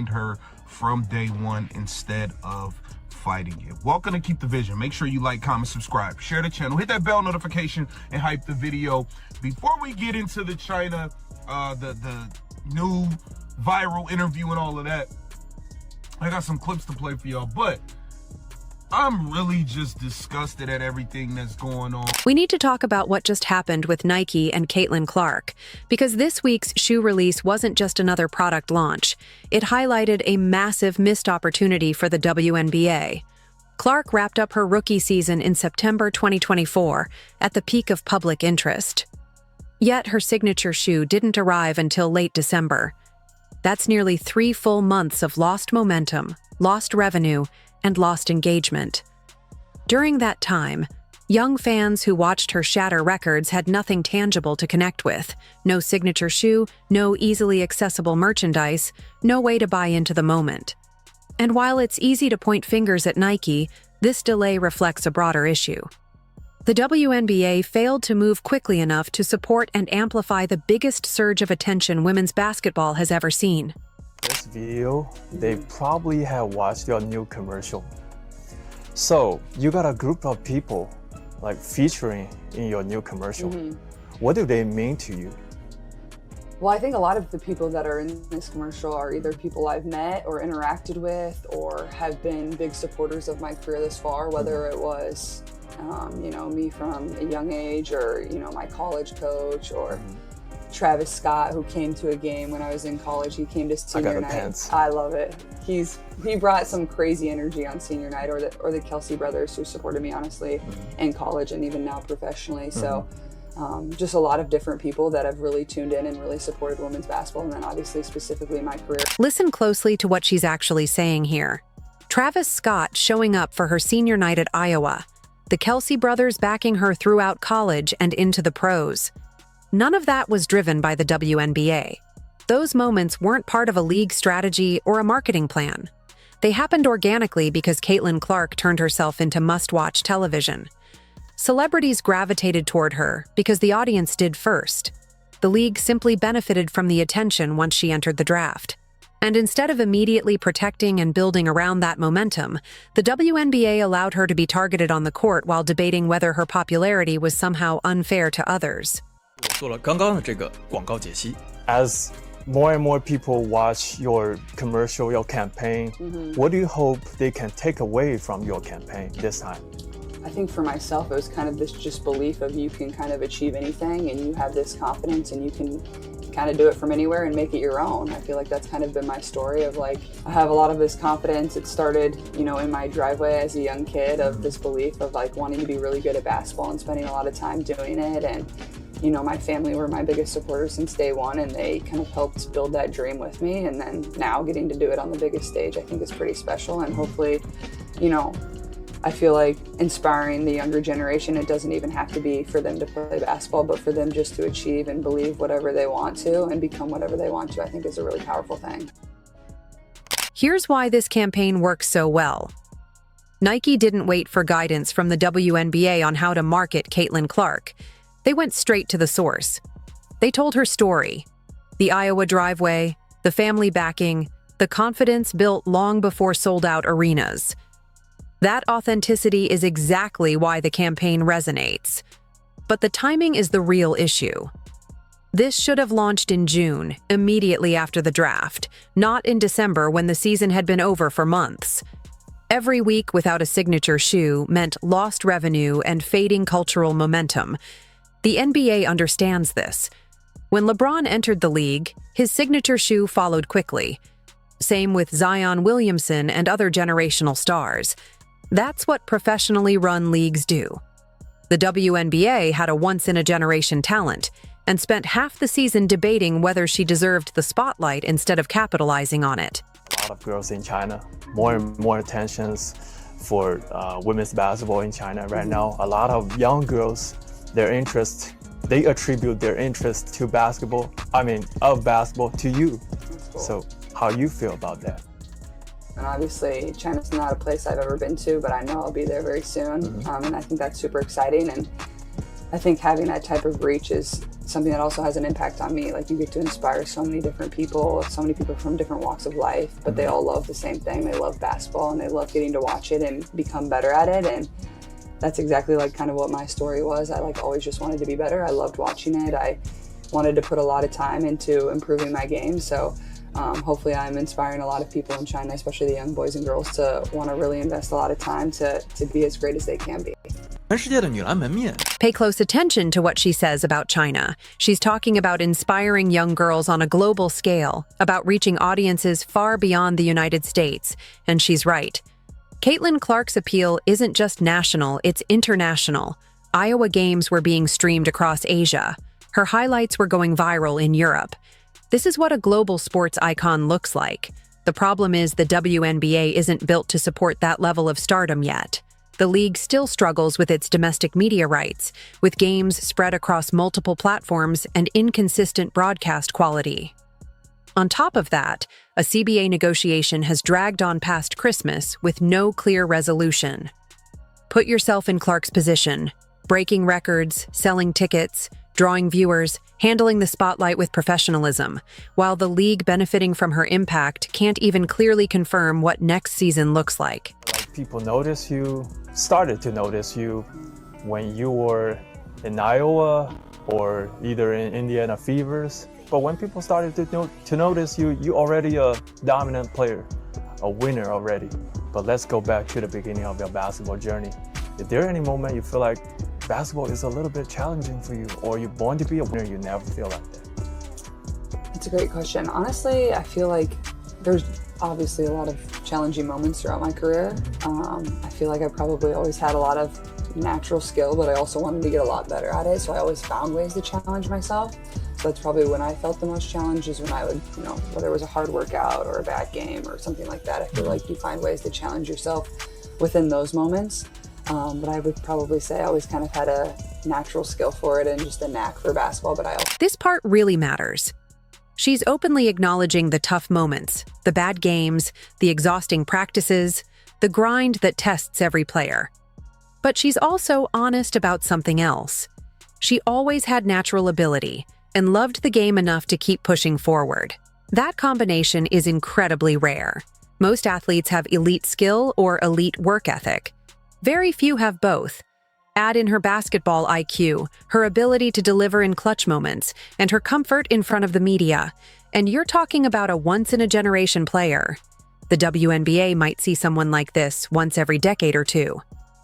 her from day one instead of fighting it. Welcome to Keep the Vision. Make sure you like, comment, subscribe, share the channel, hit that bell notification, and hype the video. Before we get into the China, the new viral interview and all of that, I got some clips to play for y'all, but I'm really just disgusted at everything that's going on. We need to talk about what just happened with Nike and Caitlin Clark, because this week's shoe release wasn't just another product launch. It highlighted a massive missed opportunity for the WNBA. Clark wrapped up her rookie season in September 2024 at the peak of public interest. Yet her signature shoe didn't arrive until late December. That's nearly 3 full months of lost momentum, lost revenue, and lost engagement. During that time, young fans who watched her shatter records had nothing tangible to connect with. No signature shoe, no easily accessible merchandise, no way to buy into the moment. And while it's easy to point fingers at Nike, this delay reflects a broader issue. The WNBA failed to move quickly enough to support and amplify the biggest surge of attention women's basketball has ever seen. This video, they probably have watched your new commercial. So you got a group of people like featuring in your new commercial. What do they mean to you? Well, I think a lot of the people that are in this commercial are either people I've met or interacted with or have been big supporters of my career this far, whether it was me from a young age or, my college coach or Travis Scott, who came to a game when I was in college. He came to senior night. Pants. I love it. He brought some crazy energy on senior night, or the Kelsey brothers, who supported me honestly in college and even now professionally. So just a lot of different people that have really tuned in and really supported women's basketball, and then obviously specifically my career. Listen closely to what she's actually saying here. Travis Scott showing up for her senior night at Iowa. The Kelsey brothers backing her throughout college and into the pros. None of that was driven by the WNBA. Those moments weren't part of a league strategy or a marketing plan. They happened organically because Caitlin Clark turned herself into must-watch television. Celebrities gravitated toward her because the audience did first. The league simply benefited from the attention once she entered the draft. And instead of immediately protecting and building around that momentum, the WNBA allowed her to be targeted on the court while debating whether her popularity was somehow unfair to others. 我做了刚刚的这个广告解析。 As more and more people watch your commercial, your campaign, what do you hope they can take away from your campaign this time? I think for myself, it was kind of this just belief of you can kind of achieve anything, and you have this confidence, and you can kind of do it from anywhere and make it your own. I feel like that's kind of been my story of like, I have a lot of this confidence. It started, in my driveway as a young kid, of this belief of like wanting to be really good at basketball and spending a lot of time doing it. And my family were my biggest supporters since day one, and they kind of helped build that dream with me. And then now getting to do it on the biggest stage, I think is pretty special. And hopefully, I feel like inspiring the younger generation. It doesn't even have to be for them to play basketball, but for them just to achieve and believe whatever they want to and become whatever they want to, I think is a really powerful thing. Here's why this campaign works so well. Nike didn't wait for guidance from the WNBA on how to market Caitlin Clark. They went straight to the source. They told her story. The Iowa driveway, the family backing, the confidence built long before sold-out arenas. That authenticity is exactly why the campaign resonates. But the timing is the real issue. This should have launched in June, immediately after the draft, not in December when the season had been over for months. Every week without a signature shoe meant lost revenue and fading cultural momentum. The NBA understands this. When LeBron entered the league, his signature shoe followed quickly. Same with Zion Williamson and other generational stars. That's what professionally run leagues do. The WNBA had a once-in-a-generation talent and spent half the season debating whether she deserved the spotlight instead of capitalizing on it. A lot of girls in China, more and more attentions for women's basketball in China right now. A lot of young girls, they attribute their interest to basketball, of basketball to you. Cool. So how you feel about that? And obviously, China's not a place I've ever been to, but I know I'll be there very soon. And I think that's super exciting. And I think having that type of reach is something that also has an impact on me. Like, you get to inspire so many different people, so many people from different walks of life, but they all love the same thing. They love basketball and they love getting to watch it and become better at it. And that's exactly like kind of what my story was. I like always just wanted to be better. I loved watching it. I wanted to put a lot of time into improving my game. So hopefully I'm inspiring a lot of people in China, especially the young boys and girls, to want to really invest a lot of time to be as great as they can be. 全世界的女篮门面 Pay close attention to what she says about China. She's talking about inspiring young girls on a global scale, about reaching audiences far beyond the United States. And she's right. Caitlin Clark's appeal isn't just national, it's international. Iowa games were being streamed across Asia. Her highlights were going viral in Europe. This is what a global sports icon looks like. The problem is the WNBA isn't built to support that level of stardom yet. The league still struggles with its domestic media rights, with games spread across multiple platforms and inconsistent broadcast quality. On top of that, a CBA negotiation has dragged on past Christmas with no clear resolution. Put yourself in Clark's position: breaking records, selling tickets, drawing viewers, handling the spotlight with professionalism, while the league benefiting from her impact can't even clearly confirm what next season looks like. People started to notice you when you were in Iowa or either in Indiana Fevers. But when people started to notice you, you're already a dominant player, a winner already. But let's go back to the beginning of your basketball journey. Is there any moment you feel like basketball is a little bit challenging for you, or you're born to be a winner, you never feel like that? It's a great question. Honestly, I feel like there's obviously a lot of challenging moments throughout my career. I feel like I probably always had a lot of natural skill, but I also wanted to get a lot better at it. So I always found ways to challenge myself. So that's probably when I felt the most challenge, is when I would, whether it was a hard workout or a bad game or something like that. I feel like you find ways to challenge yourself within those moments. But I would probably say I always kind of had a natural skill for it and just a knack for basketball. But I also This part really matters. She's openly acknowledging the tough moments, the bad games, the exhausting practices, the grind that tests every player. But she's also honest about something else. She always had natural ability and loved the game enough to keep pushing forward. That combination is incredibly rare. Most athletes have elite skill or elite work ethic. Very few have both. Add in her basketball IQ, her ability to deliver in clutch moments, and her comfort in front of the media, and you're talking about a once-in-a-generation player. The WNBA might see someone like this once every decade or two.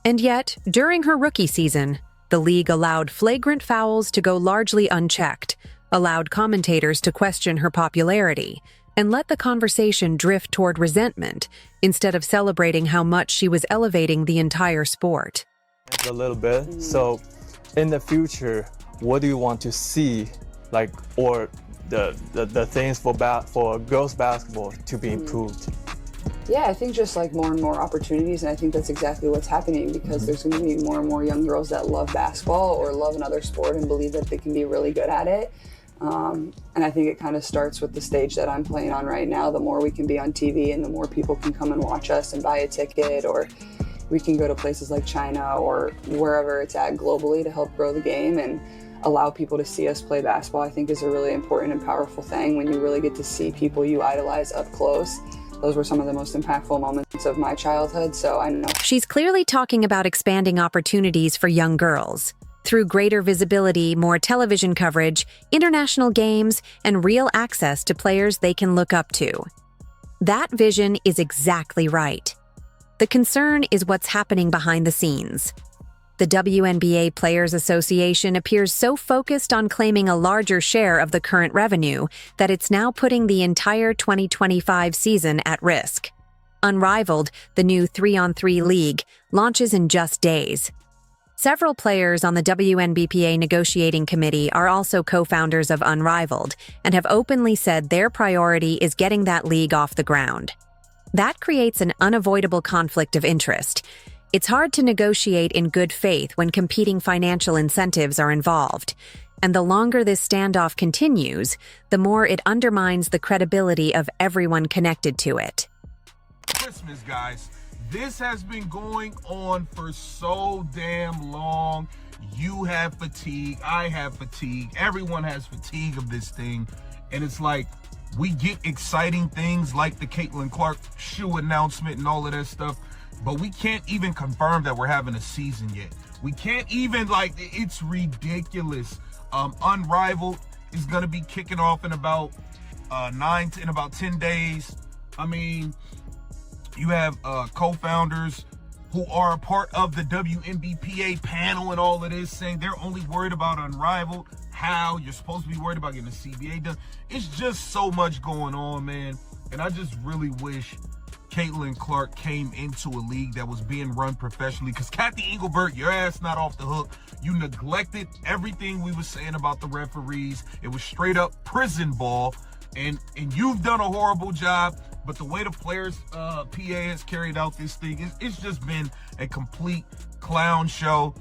And yet, during her rookie season, the league allowed flagrant fouls to go largely unchecked, allowed commentators to question her popularity, and let the conversation drift toward resentment instead of celebrating how much she was elevating the entire sport. A little bit. So in the future, what do you want to see, or the things for girls basketball to be improved? Yeah, I think just like more and more opportunities, and I think that's exactly what's happening, because there's going to be more and more young girls that love basketball or love another sport and believe that they can be really good at it. And I think it kind of starts with the stage that I'm playing on right now. The more we can be on TV and the more people can come and watch us and buy a ticket, or we can go to places like China or wherever it's at globally to help grow the game and allow people to see us play basketball, I think is a really important and powerful thing when you really get to see people you idolize up close. Those were some of the most impactful moments of my childhood, so I know. She's clearly talking about expanding opportunities for young girls. Through greater visibility, more television coverage, international games, and real access to players they can look up to. That vision is exactly right. The concern is what's happening behind the scenes. The WNBA Players Association appears so focused on claiming a larger share of the current revenue that it's now putting the entire 2025 season at risk. Unrivaled, the new 3-on-3 league, launches in just days. Several players on the WNBPA negotiating committee are also co-founders of Unrivaled and have openly said their priority is getting that league off the ground. That creates an unavoidable conflict of interest. It's hard to negotiate in good faith when competing financial incentives are involved. And the longer this standoff continues, the more it undermines the credibility of everyone connected to it. Christmas, guys. This has been going on for so damn long. You have fatigue. I have fatigue. Everyone has fatigue of this thing. And it's like, we get exciting things like the Caitlin Clark shoe announcement and all of that stuff, but we can't even confirm that we're having a season yet. We can't even, like, it's ridiculous. Unrivaled is going to be kicking off in about 10 days. I mean, you have co-founders who are a part of the WNBA panel and all of this saying they're only worried about Unrivaled. How you're supposed to be worried about getting the CBA done. It's just so much going on, man. And I just really wish Caitlin Clark came into a league that was being run professionally, because Kathy Engelbert, your ass not off the hook. You neglected everything we were saying about the referees. It was straight up prison ball, and you've done a horrible job. But the way the players PA has carried out this thing, it's just been a complete clown show.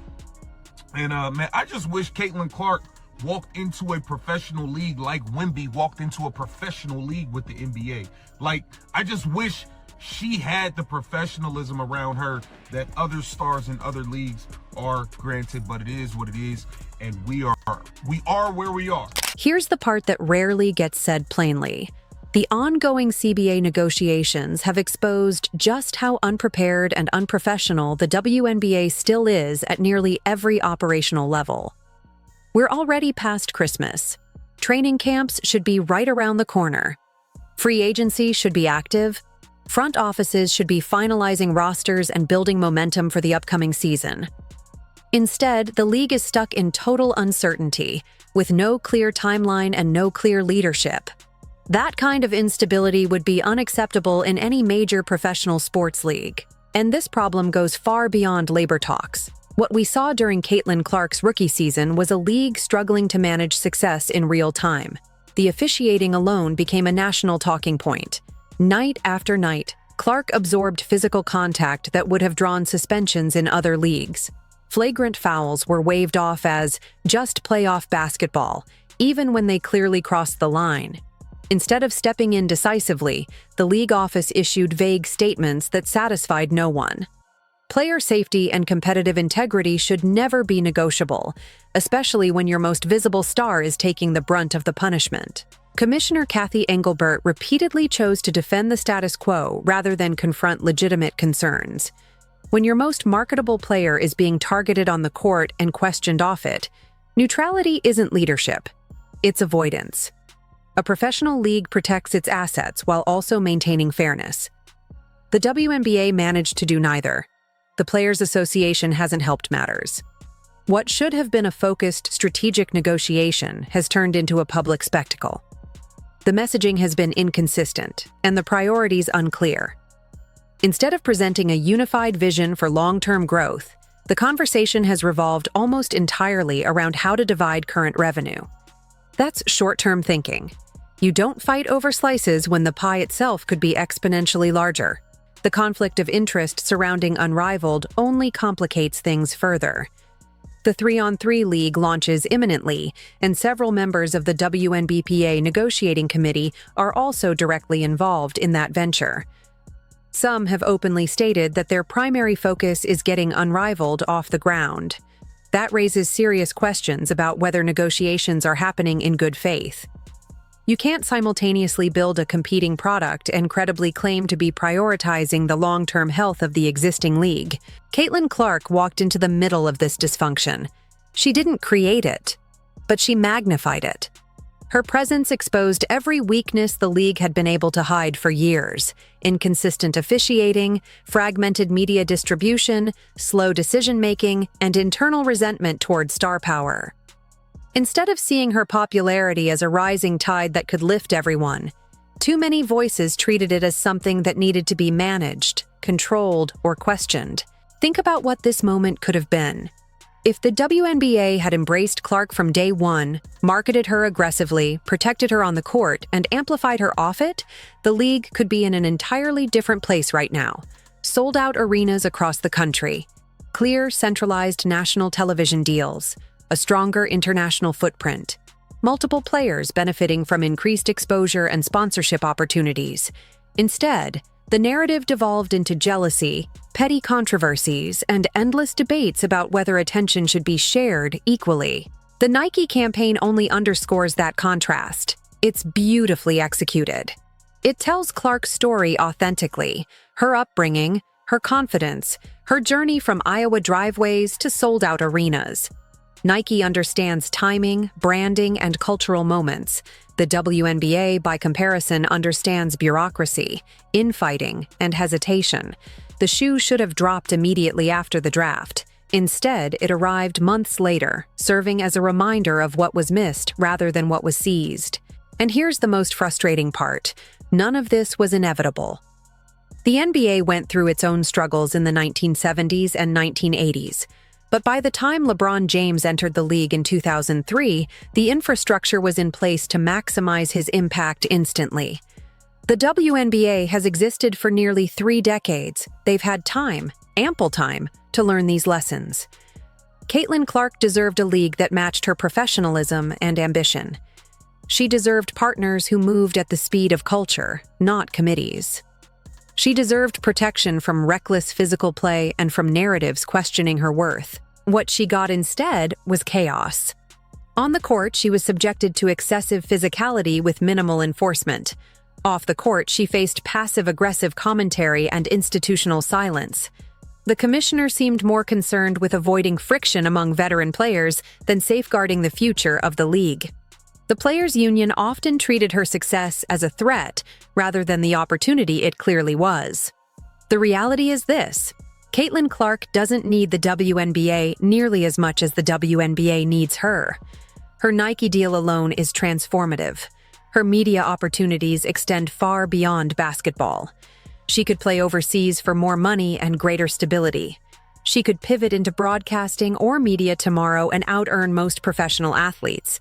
And man, I just wish Caitlin Clark walked into a professional league like Wemby walked into a professional league with the NBA. Like, I just wish she had the professionalism around her that other stars in other leagues are granted, but it is what it is, and we are where we are. Here's the part that rarely gets said plainly. The ongoing CBA negotiations have exposed just how unprepared and unprofessional the WNBA still is at nearly every operational level. We're already past Christmas. Training camps should be right around the corner. Free agency should be active. Front offices should be finalizing rosters and building momentum for the upcoming season. Instead, the league is stuck in total uncertainty, with no clear timeline and no clear leadership. That kind of instability would be unacceptable in any major professional sports league. And this problem goes far beyond labor talks. What we saw during Caitlin Clark's rookie season was a league struggling to manage success in real time. The officiating alone became a national talking point. Night after night, Clark absorbed physical contact that would have drawn suspensions in other leagues. Flagrant fouls were waved off as just playoff basketball, even when they clearly crossed the line. Instead of stepping in decisively, the league office issued vague statements that satisfied no one. Player safety and competitive integrity should never be negotiable, especially when your most visible star is taking the brunt of the punishment. Commissioner Kathy Engelbert repeatedly chose to defend the status quo rather than confront legitimate concerns. When your most marketable player is being targeted on the court and questioned off it, neutrality isn't leadership, it's avoidance. A professional league protects its assets while also maintaining fairness. The WNBA managed to do neither. The Players Association hasn't helped matters. What should have been a focused, strategic negotiation has turned into a public spectacle. The messaging has been inconsistent, and the priorities unclear. Instead of presenting a unified vision for long-term growth, the conversation has revolved almost entirely around how to divide current revenue. That's short-term thinking. You don't fight over slices when the pie itself could be exponentially larger. The conflict of interest surrounding Unrivaled only complicates things further. The 3-on-3 league launches imminently, and several members of the WNBA negotiating committee are also directly involved in that venture. Some have openly stated that their primary focus is getting Unrivaled off the ground. That raises serious questions about whether negotiations are happening in good faith. You can't simultaneously build a competing product and credibly claim to be prioritizing the long-term health of the existing league. Caitlin Clark walked into the middle of this dysfunction. She didn't create it, but she magnified it. Her presence exposed every weakness the league had been able to hide for years: inconsistent officiating, fragmented media distribution, slow decision-making, and internal resentment toward star power. Instead of seeing her popularity as a rising tide that could lift everyone, too many voices treated it as something that needed to be managed, controlled, or questioned. Think about what this moment could have been. If the WNBA had embraced Clark from day one, marketed her aggressively, protected her on the court, and amplified her off it, the league could be in an entirely different place right now. Sold-out arenas across the country, clear, centralized national television deals, a stronger international footprint, multiple players benefiting from increased exposure and sponsorship opportunities. Instead, the narrative devolved into jealousy, petty controversies, and endless debates about whether attention should be shared equally. The Nike campaign only underscores that contrast. It's beautifully executed. It tells Clark's story authentically, her upbringing, her confidence, her journey from Iowa driveways to sold-out arenas. Nike understands timing, branding, and cultural moments. The WNBA, by comparison, understands bureaucracy, infighting, and hesitation. The shoe should have dropped immediately after the draft. Instead, it arrived months later, serving as a reminder of what was missed rather than what was seized. And here's the most frustrating part. None of this was inevitable. The NBA went through its own struggles in the 1970s and 1980s. But by the time LeBron James entered the league in 2003, the infrastructure was in place to maximize his impact instantly. The WNBA has existed for nearly 3 decades. They've had time, ample time, to learn these lessons. Caitlin Clark deserved a league that matched her professionalism and ambition. She deserved partners who moved at the speed of culture, not committees. She deserved protection from reckless physical play and from narratives questioning her worth. What she got instead was chaos. On the court, she was subjected to excessive physicality with minimal enforcement. Off the court, she faced passive-aggressive commentary and institutional silence. The commissioner seemed more concerned with avoiding friction among veteran players than safeguarding the future of the league. The players' union often treated her success as a threat rather than the opportunity it clearly was. The reality is this: Caitlin Clark doesn't need the WNBA nearly as much as the WNBA needs her. Her Nike deal alone is transformative. Her media opportunities extend far beyond basketball. She could play overseas for more money and greater stability. She could pivot into broadcasting or media tomorrow and out-earn most professional athletes.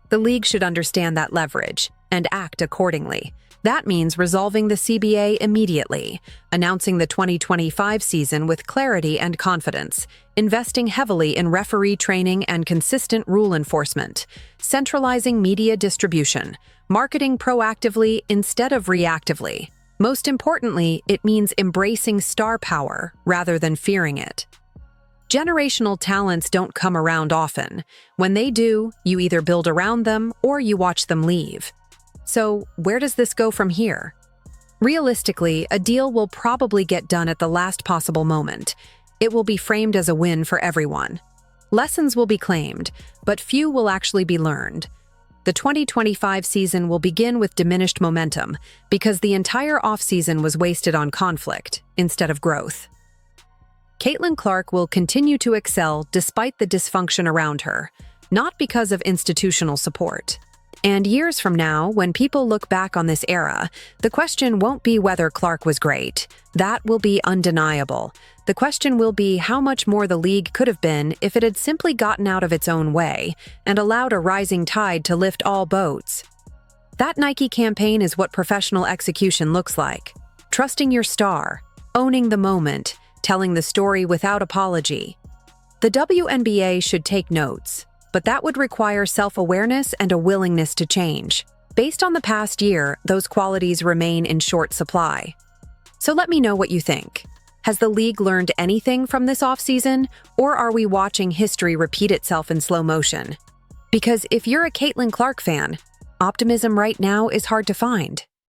The league should understand that leverage and act accordingly. That means resolving the CBA immediately, announcing the 2025 season with clarity and confidence, investing heavily in referee training and consistent rule enforcement, centralizing media distribution, marketing proactively instead of reactively. Most importantly, it means embracing star power rather than fearing it. Generational talents don't come around often. When they do, you either build around them or you watch them leave. So, where does this go from here? Realistically, a deal will probably get done at the last possible moment. It will be framed as a win for everyone. Lessons will be claimed, but few will actually be learned. The 2025 season will begin with diminished momentum because the entire offseason was wasted on conflict instead of growth. Caitlin Clark will continue to excel despite the dysfunction around her, not because of institutional support. And years from now, when people look back on this era, the question won't be whether Clark was great. That will be undeniable. The question will be how much more the league could have been if it had simply gotten out of its own way and allowed a rising tide to lift all boats. That Nike campaign is what professional execution looks like. Trusting your star, owning the moment, telling the story without apology. The WNBA should take notes, but that would require self-awareness and a willingness to change. Based on the past year, those qualities remain in short supply. So let me know what you think. Has the league learned anything from this offseason, or are we watching history repeat itself in slow motion? Because if you're a Caitlin Clark fan, optimism right now is hard to find.